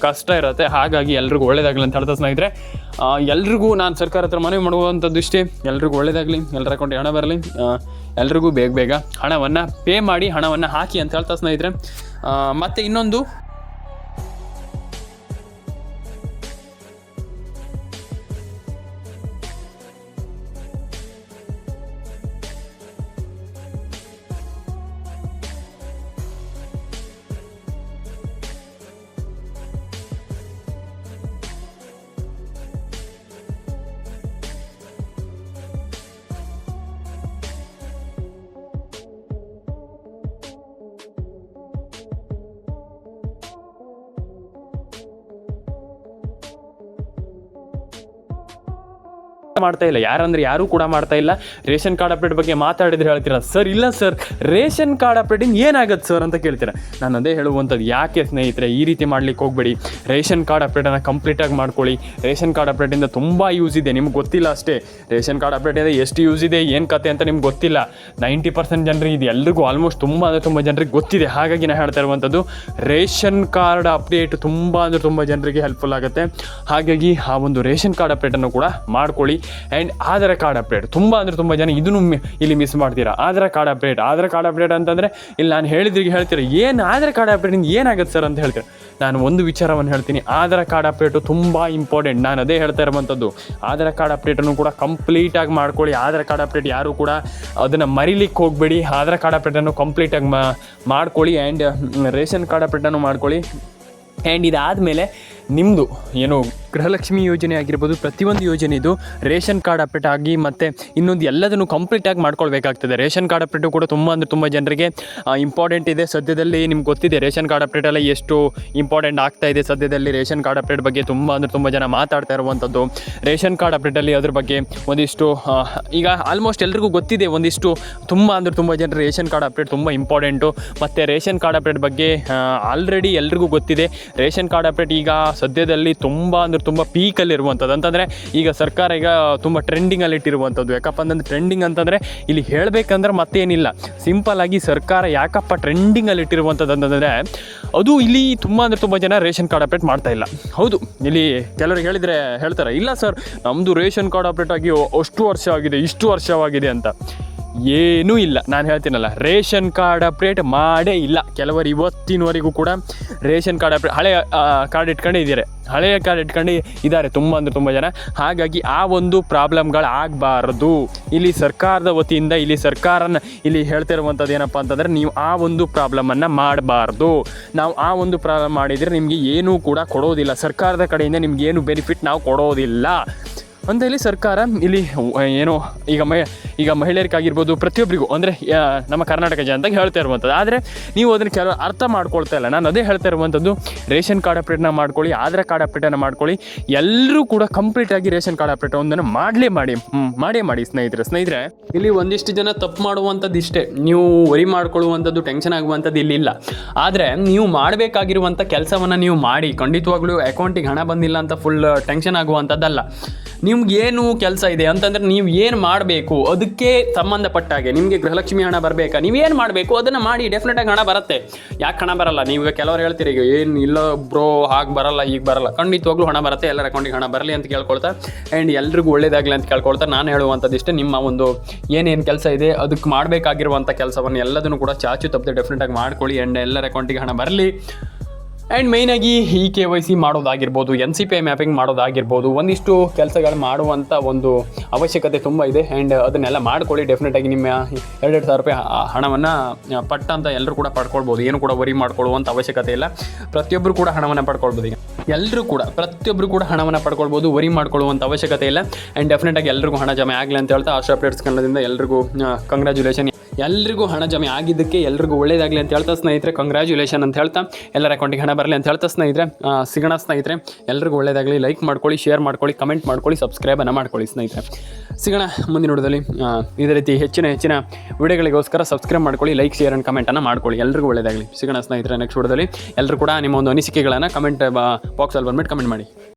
ಕಷ್ಟ ಇರುತ್ತೆ. ಹಾಗಾಗಿ ಎಲ್ರಿಗೂ ಒಳ್ಳೇದಾಗಲಿ ಅಂತ ಹೇಳ್ತಾ ಸ್ನೇಹಿತರೆ, ಎಲ್ರಿಗೂ ನಾನು ಸರ್ಕಾರ ಹತ್ರ ಮನವಿ ಮಾಡುವಂಥದ್ದು ಇಷ್ಟೇ, ಎಲ್ರಿಗೂ ಒಳ್ಳೇದಾಗಲಿ, ಎಲ್ಲರ ಅಕೌಂಟಿಗೆ ಹಣ ಬರಲಿ, ಎಲ್ರಿಗೂ ಬೇಗ ಹಣವನ್ನು ಪೇ ಮಾಡಿ ಹಣವನ್ನು ಹಾಕಿ ಅಂತ ಹೇಳ್ತಾ ಸ್ನೇಹಿತರೆ. ಮತ್ತು ಇನ್ನೊಂದು ಮಾಡ್ತಾ ಇಲ್ಲ, ಯಾರು ಕೂಡ ಮಾಡ್ತಾ ಇಲ್ಲ. ರೇಷನ್ ಕಾರ್ಡ್ ಅಪ್ಡೇಟ್ ಬಗ್ಗೆ ಮಾತಾಡಿದ್ರೆ ಹೇಳ್ತೀರಾ ಸರ್, ಇಲ್ಲ ಸರ್ ರೇಷನ್ ಕಾರ್ಡ್ ಅಪ್ಡೇಟಿಂಗ್ ಏನಾಗುತ್ತೆ ಸರ್ ಅಂತ ಕೇಳ್ತೀರಾ. ನಾನು ಅದೇ ಹೇಳುವಂಥದ್ದು, ಯಾಕೆ ಸ್ನೇಹಿತರೆ ಈ ರೀತಿ ಮಾಡ್ಲಿಕ್ಕೆ ಹೋಗಬೇಡಿ. ರೇಷನ್ ಕಾರ್ಡ್ ಅಪ್ಡೇಟನ್ನು ಕಂಪ್ಲೀಟಾಗಿ ಮಾಡ್ಕೊಳ್ಳಿ. ರೇಷನ್ ಕಾರ್ಡ್ ಅಪ್ಡೇಟಿಂದ ತುಂಬ ಯೂಸ್ ಇದೆ, ನಿಮ್ಗೆ ಗೊತ್ತಿಲ್ಲ ಅಷ್ಟೇ. ರೇಷನ್ ಕಾರ್ಡ್ ಅಪ್ಡೇಟಿಂದ ಎಷ್ಟು ಯೂಸ್ ಇದೆ, ಏನು ಕತೆ ಅಂತ ನಿಮ್ಗೆ ಗೊತ್ತಿಲ್ಲ. 90% ಜನರಿಗೆ ಇದು ಎಲ್ರಿಗೂ ಆಲ್ಮೋಸ್ಟ್ ತುಂಬ ಜನರಿಗೆ ಗೊತ್ತಿದೆ. ಹಾಗಾಗಿ ನಾನು ಹೇಳ್ತಾ ಇರುವಂಥದ್ದು, ರೇಷನ್ ಕಾರ್ಡ್ ಅಪ್ಡೇಟ್ ತುಂಬ ಜನರಿಗೆ ಹೆಲ್ಪ್ಫುಲ್ ಆಗುತ್ತೆ. ಹಾಗಾಗಿ ಆ ಒಂದು ರೇಷನ್ ಕಾರ್ಡ್ ಅಪ್ಡೇಟನ್ನು ಕೂಡ ಮಾಡ್ಕೊಳ್ಳಿ. ಆ್ಯಂಡ್ ಆಧಾರ್ ಕಾರ್ಡ್ ಅಪ್ಡೇಟ್ ತುಂಬ ಜನ ಇದನ್ನು ಇಲ್ಲಿ ಮಿಸ್ ಮಾಡ್ತೀರಾ. ಆಧಾರ್ ಕಾರ್ಡ್ ಅಪ್ಡೇಟ್ ಅಂತಂದರೆ ಇಲ್ಲಿ ನಾನು ಹೇಳ್ತೀರಾ ಏನು ಆಧಾರ್ ಕಾರ್ಡ್ ಅಪ್ಡೇಟಿಂದ ಏನಾಗುತ್ತೆ ಸರ್ ಅಂತ ಹೇಳ್ತೀರಾ. ನಾನು ಒಂದು ವಿಚಾರವನ್ನು ಹೇಳ್ತೀನಿ, ಆಧಾರ್ ಕಾರ್ಡ್ ಅಪ್ಡೇಟು ತುಂಬ ಇಂಪಾರ್ಟೆಂಟ್. ನಾನು ಅದೇ ಹೇಳ್ತಾ ಇರುವಂಥದ್ದು, ಆಧಾರ್ ಕಾರ್ಡ್ ಅಪ್ಡೇಟನ್ನು ಕೂಡ ಕಂಪ್ಲೀಟಾಗಿ ಮಾಡ್ಕೊಳ್ಳಿ. ಆಧಾರ್ ಕಾರ್ಡ್ ಅಪ್ಡೇಟ್ ಯಾರು ಕೂಡ ಅದನ್ನು ಮರಿಲಿಕ್ಕೆ ಹೋಗಬೇಡಿ. ಆಧಾರ್ ಕಾರ್ಡ್ ಅಪ್ಡೇಟನ್ನು ಕಂಪ್ಲೀಟಾಗಿ ಮಾಡ್ಕೊಳ್ಳಿ. ಆ್ಯಂಡ್ ರೇಷನ್ ಕಾರ್ಡ್ ಅಪ್ಡೇಟನ್ನು ಮಾಡ್ಕೊಳ್ಳಿ. ಆ್ಯಂಡ್ ಇದಾದಮೇಲೆ ನಿಮ್ಮದು ಏನು ಗೃಹಲಕ್ಷ್ಮಿ ಯೋಜನೆ ಆಗಿರ್ಬೋದು, ಪ್ರತಿಯೊಂದು ಯೋಜನೆ ಇದು ರೇಷನ್ ಕಾರ್ಡ್ ಅಪ್ಡೇಟ್ ಆಗಿ ಮತ್ತು ಇನ್ನೊಂದು ಎಲ್ಲದನ್ನು ಕಂಪ್ಲೀಟಾಗಿ ಮಾಡ್ಕೊಳ್ಬೇಕಾಗ್ತದೆ. ರೇಷನ್ ಕಾರ್ಡ್ ಅಪ್ಡೇಟು ಕೂಡ ತುಂಬ ಜನರಿಗೆ ಇಂಪಾರ್ಟೆಂಟ್ ಇದೆ. ಸದ್ಯದಲ್ಲಿ ನಿಮ್ಗೆ ಗೊತ್ತಿದೆ ರೇಷನ್ ಕಾರ್ಡ್ ಅಪ್ಡೇಟೆಲ್ಲ ಎಷ್ಟು ಇಂಪಾರ್ಟೆಂಟ್ ಆಗ್ತಾ ಇದೆ. ಸದ್ಯದಲ್ಲಿ ರೇಷನ್ ಕಾರ್ಡ್ ಅಪ್ಡೇಟ್ ಬಗ್ಗೆ ತುಂಬ ಜನ ಮಾತಾಡ್ತಾ ಇರುವಂಥದ್ದು. ರೇಷನ್ ಕಾರ್ಡ್ ಅಪ್ಡೇಟಲ್ಲಿ ಅದ್ರ ಬಗ್ಗೆ ಒಂದಿಷ್ಟು ಈಗ ಆಲ್ಮೋಸ್ಟ್ ಎಲ್ರಿಗೂ ಗೊತ್ತಿದೆ. ಒಂದಿಷ್ಟು ತುಂಬ ಜನರು ರೇಷನ್ ಕಾರ್ಡ್ ಅಪ್ಡೇಟ್ ತುಂಬ ಇಂಪಾರ್ಟೆಂಟು. ಮತ್ತು ರೇಷನ್ ಕಾರ್ಡ್ ಅಪ್ಡೇಟ್ ಬಗ್ಗೆ ಆಲ್ರೆಡಿ ಎಲ್ರಿಗೂ ಗೊತ್ತಿದೆ. ರೇಷನ್ ಕಾರ್ಡ್ ಅಪ್ಡೇಟ್ ಈಗ ಸದ್ಯದಲ್ಲಿ ತುಂಬ ಪೀಕಲ್ಲಿರುವಂಥದ್ದು. ಅಂತಂದರೆ ಈಗ ಸರ್ಕಾರ ಈಗ ತುಂಬ ಟ್ರೆಂಡಿಂಗಲ್ಲಿ ಇಟ್ಟಿರುವಂಥದ್ದು. ಯಾಕಪ್ಪ ಅಂತಂದರೆ ಟ್ರೆಂಡಿಂಗ್ ಅಂತಂದರೆ ಇಲ್ಲಿ ಹೇಳಬೇಕಂದ್ರೆ ಮತ್ತೇನಿಲ್ಲ, ಸಿಂಪಲ್ ಆಗಿ ಸರ್ಕಾರ ಯಾಕಪ್ಪ ಟ್ರೆಂಡಿಂಗಲ್ಲಿ ಇಟ್ಟಿರುವಂಥದ್ದು ಅಂತಂದರೆ ಅದು ಇಲ್ಲಿ ತುಂಬ ಜನ ರೇಷನ್ ಕಾರ್ಡ್ ಅಪ್ಡೇಟ್ ಮಾಡ್ತಾ ಇಲ್ಲ. ಹೌದು, ಇಲ್ಲಿ ಕೆಲವರಿಗೆ ಹೇಳ್ತಾರೆ ಇಲ್ಲ ಸರ್ ನಮ್ಮದು ರೇಷನ್ ಕಾರ್ಡ್ ಅಪ್ಡೇಟ್ ಆಗಿ ಅಷ್ಟು ವರ್ಷ ಆಗಿದೆ, ಇಷ್ಟು ವರ್ಷವಾಗಿದೆ ಅಂತ. ಏನೂ ಇಲ್ಲ. ನಾನು ಹೇಳ್ತೀನಲ್ಲ, ರೇಷನ್ ಕಾರ್ಡ್ ಅಪ್ಡೇಟ್ ಮಾಡೇ ಇಲ್ಲ. ಕೆಲವರು ಇವತ್ತಿನವರೆಗೂ ಕೂಡ ರೇಷನ್ ಕಾರ್ಡ್ ಅಪ್ಡೇಟ್ ಹಳೆಯ ಕಾರ್ಡ್ ಇಟ್ಕೊಂಡು ಇದ್ದಾರೆ ತುಂಬ ಜನ. ಹಾಗಾಗಿ ಆ ಒಂದು ಪ್ರಾಬ್ಲಮ್ಗಳು ಆಗಬಾರ್ದು. ಇಲ್ಲಿ ಸರ್ಕಾರದ ವತಿಯಿಂದ ಇಲ್ಲಿ ಹೇಳ್ತಿರುವಂಥದ್ದು ಏನಪ್ಪ ಅಂತಂದರೆ, ನೀವು ಆ ಒಂದು ಪ್ರಾಬ್ಲಮನ್ನು ಮಾಡಬಾರ್ದು. ನಾವು ಆ ಒಂದು ಪ್ರಾಬ್ಲಮ್ ಮಾಡಿದರೆ ನಿಮಗೆ ಏನೂ ಕೂಡ ಕೊಡೋದಿಲ್ಲ. ಸರ್ಕಾರದ ಕಡೆಯಿಂದ ನಿಮಗೇನು ಬೆನಿಫಿಟ್ ನಾವು ಕೊಡೋದಿಲ್ಲ ಅಂತ ಇಲ್ಲಿ ಸರ್ಕಾರ ಇಲ್ಲಿ ಏನೋ ಈಗ ಮಹಿಳೆಯರಿಗಾಗಿರ್ಬೋದು, ಪ್ರತಿಯೊಬ್ಬರಿಗೂ ಅಂದರೆ ನಮ್ಮ ಕರ್ನಾಟಕ ಜನತೆಗೆ ಹೇಳ್ತಾ ಇರುವಂಥದ್ದು. ಆದರೆ ನೀವು ಅದನ್ನು ಕೆಲವು ಅರ್ಥ ಮಾಡ್ಕೊಳ್ತಾ ಇಲ್ಲ. ನಾನು ಅದೇ ಹೇಳ್ತಾ ಇರುವಂಥದ್ದು, ರೇಷನ್ ಕಾರ್ಡ್ ಅಪ್ಡೇಟ್ನ ಮಾಡ್ಕೊಳ್ಳಿ, ಆಧಾರ್ ಕಾರ್ಡ್ ಅಪ್ಡೇಟನ್ನು ಮಾಡ್ಕೊಳ್ಳಿ. ಎಲ್ಲರೂ ಕೂಡ ಕಂಪ್ಲೀಟಾಗಿ ರೇಷನ್ ಕಾರ್ಡ್ ಅಪ್ಡೇಟ್ ಒಂದನ್ನು ಮಾಡಿ ಸ್ನೇಹಿತರೆ. ಇಲ್ಲಿ ಒಂದಿಷ್ಟು ಜನ ತಪ್ಪು ಮಾಡುವಂಥದ್ದು ಇಷ್ಟೇ, ನೀವು ವರಿ ಮಾಡ್ಕೊಳ್ಳುವಂಥದ್ದು, ಟೆನ್ಷನ್ ಆಗುವಂಥದ್ದು ಇಲ್ಲಿಲ್ಲ. ಆದರೆ ನೀವು ಮಾಡಬೇಕಾಗಿರುವಂಥ ಕೆಲಸವನ್ನು ನೀವು ಮಾಡಿ. ಖಂಡಿತವಾಗ್ಲೂ ಅಕೌಂಟಿಗೆ ಹಣ ಬಂದಿಲ್ಲ ಅಂತ ಫುಲ್ ಟೆನ್ಷನ್ ಆಗುವಂಥದ್ದಲ್ಲ. ನಿಮ್ಗೇನು ಕೆಲಸ ಇದೆ ಅಂತಂದರೆ ನೀವು ಏನು ಮಾಡಬೇಕು, ಅದಕ್ಕೆ ಸಂಬಂಧಪಟ್ಟಾಗೆ ನಿಮಗೆ ಗೃಹಲಕ್ಷ್ಮಿ ಹಣ ಬರಬೇಕಾ, ನೀವೇನು ಮಾಡಬೇಕು ಅದನ್ನು ಮಾಡಿ. ಡೆಫಿನೆಟಾಗಿ ಹಣ ಬರುತ್ತೆ. ಯಾಕೆ ಹಣ ಬರಲ್ಲ? ನೀವು ಕೆಲವರು ಹೇಳ್ತೀರಿ ಈಗ ಏನು ಇಲ್ಲ ಬ್ರೋ ಹಾಗೆ ಬರಲ್ಲ ಹೀಗೆ ಬರಲ್ಲ. ಖಂಡಿತವಾಗ್ಲೂ ಹಣ ಬರುತ್ತೆ. ಎಲ್ಲರ ಅಕೌಂಟಿಗೆ ಹಣ ಬರಲಿ ಅಂತ ಕೇಳ್ಕೊಳ್ತಾ, ಆ್ಯಂಡ್ ಎಲ್ರಿಗೂ ಒಳ್ಳೇದಾಗಲಿ ಅಂತ ಕೇಳ್ಕೊಳ್ತಾ ನಾನು ಹೇಳುವಂಥದ್ದು ಇಷ್ಟೇ, ನಿಮ್ಮ ಒಂದು ಏನೇನು ಕೆಲಸ ಇದೆ ಅದಕ್ಕೆ ಮಾಡಬೇಕಾಗಿರುವಂಥ ಕೆಲಸವನ್ನು ಎಲ್ಲದನ್ನು ಕೂಡ ಚಾಚು ತಪ್ಪದೆ ಡೆಫಿನೆಟಾಗಿ ಮಾಡ್ಕೊಳ್ಳಿ. ಆ್ಯಂಡ್ ಎಲ್ಲರ ಅಕೌಂಟಿಗೆ ಹಣ ಬರಲಿ. ಆ್ಯಂಡ್ ಮೈನಾಗಿ ಈ KYC ಮಾಡೋದಾಗಿರ್ಬೋದು, NCPI ಮ್ಯಾಪಿಂಗ್ ಮಾಡೋದಾಗಿರ್ಬೋದು, ಒಂದಿಷ್ಟು ಕೆಲಸಗಳು ಮಾಡುವಂಥ ಒಂದು ಅವಶ್ಯಕತೆ ತುಂಬ ಇದೆ. ಆ್ಯಂಡ್ ಅದನ್ನೆಲ್ಲ ಮಾಡ್ಕೊಳ್ಳಿ. ಡೆಫಿನೆಟಾಗಿ ನಿಮ್ಮ 2,000 ರೂಪಾಯಿ ಹಣವನ್ನು ಅಂತ ಎಲ್ಲರೂ ಕೂಡ ಪಡ್ಕೊಳ್ಬೋದು. ಏನು ಕೂಡ ವರಿ ಮಾಡ್ಕೊಳ್ಳುವಂಥ ಅವಶ್ಯಕತೆ ಇಲ್ಲ. ಪ್ರತಿಯೊಬ್ಬರು ಕೂಡ ಹಣವನ್ನು ಪಡ್ಕೊಳ್ಬೋದು. ಈಗ ಪ್ರತಿಯೊಬ್ಬರು ಕೂಡ ಹಣವನ್ನು ಪಡ್ಕೊಳ್ಬೋದು. ವರಿ ಮಾಡ್ಕೊಳ್ಳುವಂಥ ಅವಶ್ಯಕತೆ ಇಲ್ಲ. ಆ್ಯಂಡ್ ಡೆಫಿನೆಟಾಗಿ ಎಲ್ರಿಗೂ ಹಣ ಜಮೆ ಆಗಲಿ ಅಂತ ಹೇಳ್ತಾ, ಆಶಾ ಅಪ್ಡೇಟ್ಸ್ ಕನ್ನಡದಿಂದ ಎಲ್ರಿಗೂ ಕಂಗ್ರ್ಯಾಚುಲೇಷನ್. ಎಲ್ರಿಗೂ ಹಣ ಜಮೆ ಆಗಿದ್ದಕ್ಕೆ ಎಲ್ರಿಗೂ ಒಳ್ಳೇದಾಗಲಿ ಅಂತ ಹೇಳ್ತಾ ಸ್ನೇಹಿತರೆ, ಕಂಗ್ರ್ಯಾಚುಲೇಷನ್ ಅಂತ ಹೇಳ್ತಾ, ಎಲ್ಲರ ಅಕೌಂಟಿಗೆ ಹಣ ಬರಲಿ ಅಂತ ಹೇಳ್ತಾ ಸ್ನೇಹಿತರೆ, ಸಿಗೋಣ ಸ್ನೇಹಿತರೆ. ಎಲ್ರಿಗೂ ಒಳ್ಳೇದಾಗಲಿ. ಲೈಕ್ ಮಾಡ್ಕೊಳ್ಳಿ, ಶೇರ್ ಮಾಡ್ಕೊಳ್ಳಿ, ಕಮೆಂಟ್ ಮಾಡ್ಕೊಳ್ಳಿ, ಸಬ್ಸ್ಕ್ರೈಬನ್ನು ಮಾಡ್ಕೊಳ್ಳಿ ಸ್ನೇಹಿತರೆ. ಸಿಗೋಣ ಮುಂದಿನ ವಿಡಿಯೋದಲ್ಲಿ. ಇದೇ ರೀತಿ ಹೆಚ್ಚಿನ ವಿಡಿಯೋಗಳಿಗೋಸ್ಕರ ಸಬ್ಸ್ಕ್ರೈಬ್ ಮಾಡ್ಕೊಳ್ಳಿ, ಲೈಕ್, ಶೇರ್ ಆ್ಯಂಡ್ ಕಮೆಂಟನ್ನು ಮಾಡ್ಕೊಳ್ಳಿ. ಎಲ್ರಿಗೂ ಒಳ್ಳೇದಾಗಲಿ. ಸಿಗೋಣ ಸ್ನೇಹಿತರೆ ನೆಕ್ಸ್ಟ್ ವಿಡಿಯೋದಲ್ಲಿ. ಎಲ್ಲರೂ ಕೂಡ ನಿಮ್ಮ ಒಂದು ಅನಿಸಿಕೆಗಳನ್ನು ಕಮೆಂಟ್ ಬಾಕ್ಸಲ್ಲಿ ಬಂದುಬಿಟ್ಟು ಕಮೆಂಟ್ ಮಾಡಿ.